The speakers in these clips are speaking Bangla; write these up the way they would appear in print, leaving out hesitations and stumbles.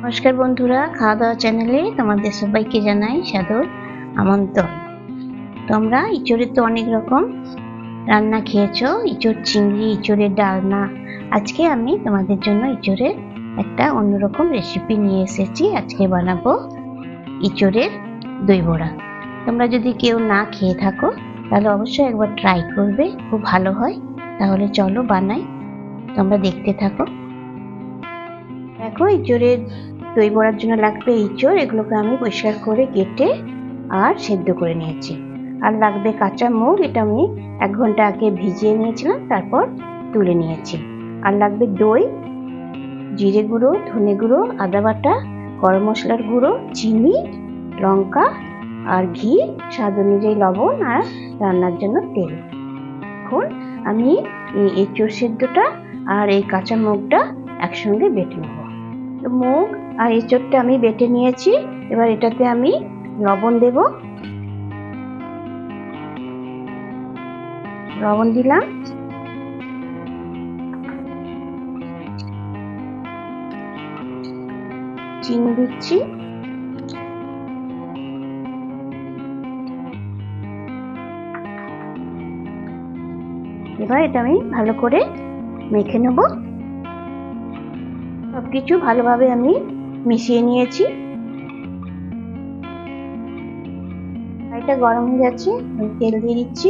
নমস্কার বন্ধুরা, খাওয়া দাওয়া চ্যানেলে তোমাদের সবাইকে জানাই সাদর আমন্ত্রণ। তোমরা ইঁচড়ের তো অনেক রকম রান্না খেয়েছো, ইঁচড় চিংড়ি, ইঁচড়ের ডালনা। আজকে আমি তোমাদের জন্য ইঁচড়ের একটা অন্যরকম রেসিপি নিয়ে এসেছি। আজকে বানাবো ইঁচড়ের দই বড়া। তোমরা যদি কেউ না খেয়ে থাকো তাহলে অবশ্যই একবার ট্রাই করবে, খুব ভালো হয়। তাহলে চলো বানাই, তোমরা দেখতে থাকো। দেখো, ইঁচড়ের দই বড়ার জন্য লাগবে ইঁচড়। এগুলোকে আমি পরিষ্কার করে কেটে আর সেদ্ধ করে নিয়েছি। আর লাগবে কাঁচা মুগ, এটা আমি 1 ঘন্টা আগে ভিজিয়ে নিয়েছিলাম, তারপর তুলে নিয়েছি। আর লাগবে দই, জিরে গুঁড়ো, ধনে গুঁড়ো, আদা বাটা, গরম মশলার গুঁড়ো, চিনি, লঙ্কা আর ঘি, স্বাদ অনুযায়ী লবণ আর রান্নার জন্য তেল। এখন আমি এই ইঁচড় সেদ্ধটা আর এই কাঁচা মুগটা একসঙ্গে বেটে নেব। মুগ আর এঁচড়টা আমি বেটে নিয়েছি। এবার এটাতে আমি লবণ দেব। লবণ দিলাম, চিনি দিচ্ছি, এবার এটা আমি ভালো করে মেখে নেব। সবকিছু ভালোভাবে আমি মিশিয়ে নিয়েছি। এটা গরম হয়ে যাচ্ছে, আমি তেল দিয়ে দিচ্ছি।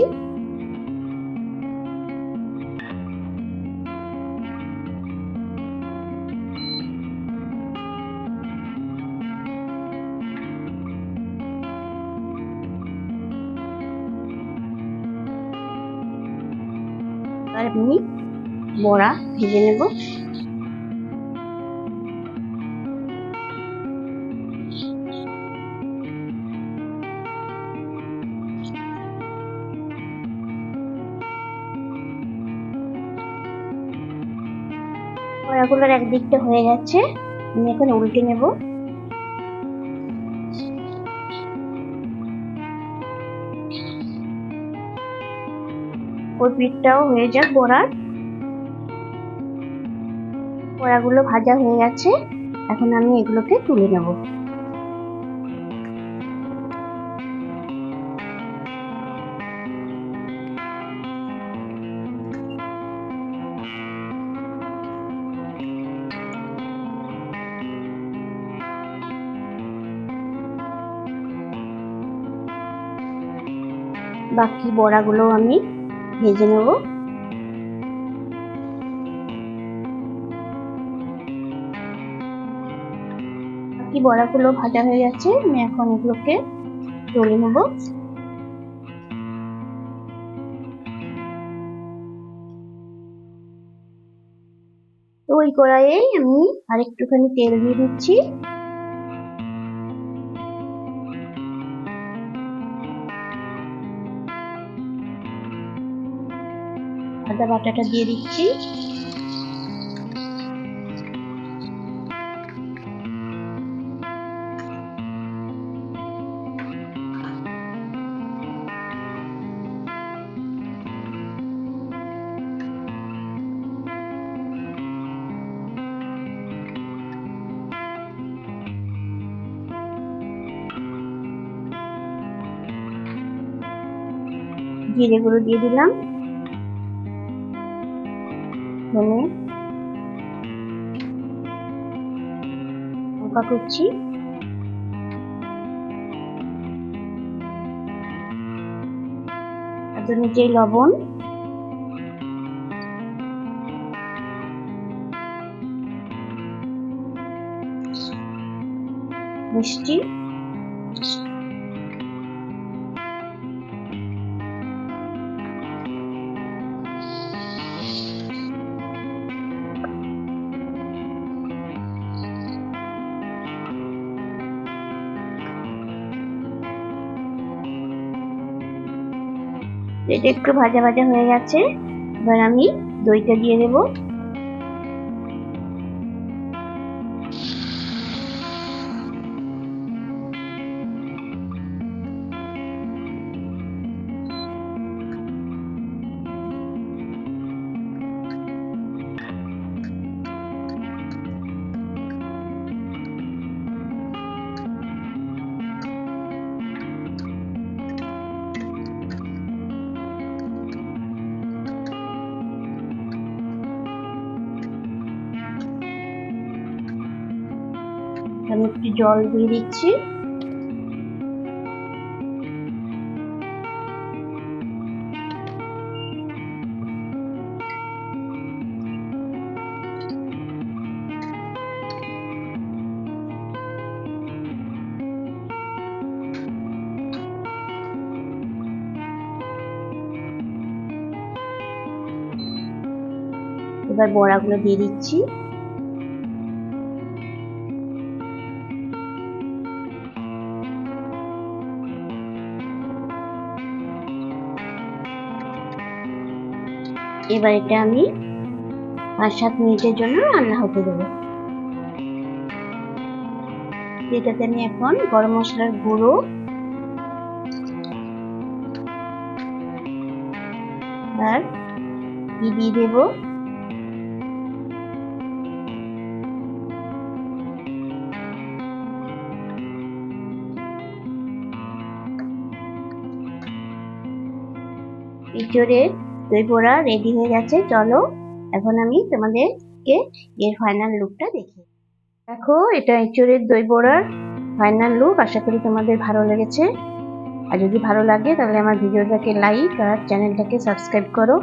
এবার আমি বড়া ভেজে নেব। বড়াগুলোর একদিকটা হয়ে গেছে, আমি এখন উল্টে নেব। ওই পিঠটাও হয়ে যাক বড়ার। বড়াগুলো ভাজা হয়ে গেছে, এখন আমি এগুলোকে তুলে নেব। বাকি বড়াগুলো আমি ভেজে নেব। বাকি বড়াগুলো ভাজা হয়ে গেছে, আমি এখন এগুলোকে তুলে নেব। তো ওই কড়াইয়ে আমি আরেকটুখানি তেল দিয়ে দিচ্ছি। আদা বাটাটা দিয়ে দিচ্ছি। জিরে গুঁড়ো দিয়ে দিলাম, ধনে, লঙ্কা কুচি, স্বাদ অনুযায়ী লবণ, মিষ্টি, এটা একটু ভাজা ভাজা হয়ে গেছে। এবার আমি দইটা দিয়ে দেব। আমি একটু জল দিয়ে দিচ্ছি। এবার বড়াগুলো দিয়ে দিচ্ছি। এবার এটা আমি 5-7 মিনিটের জন্য রান্না হতে দেবো। এটাতে আমি এখন গরম মশলার গুঁড়ো আর ঘি দিয়ে দেবো। ইঁচড়ের দই বড়া রেডি হয়ে গেছে। চলো এখন আমি তোমাদেরকে এর ফাইনাল লুকটা দেখি। দেখো, এটা ইঁচড়ের দই বড়ার ফাইনাল লুক। আশা করি তোমাদের ভালো লেগেছে। আর যদি ভালো লাগে তাহলে আমার ভিডিওটাকে লাইক আর চ্যানেলটাকে সাবস্ক্রাইব করো।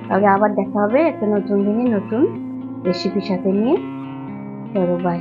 তাহলে আবার দেখা হবে একটা নতুন দিনে নতুন রেসিপির সাথে নিয়ে। চলো বাই।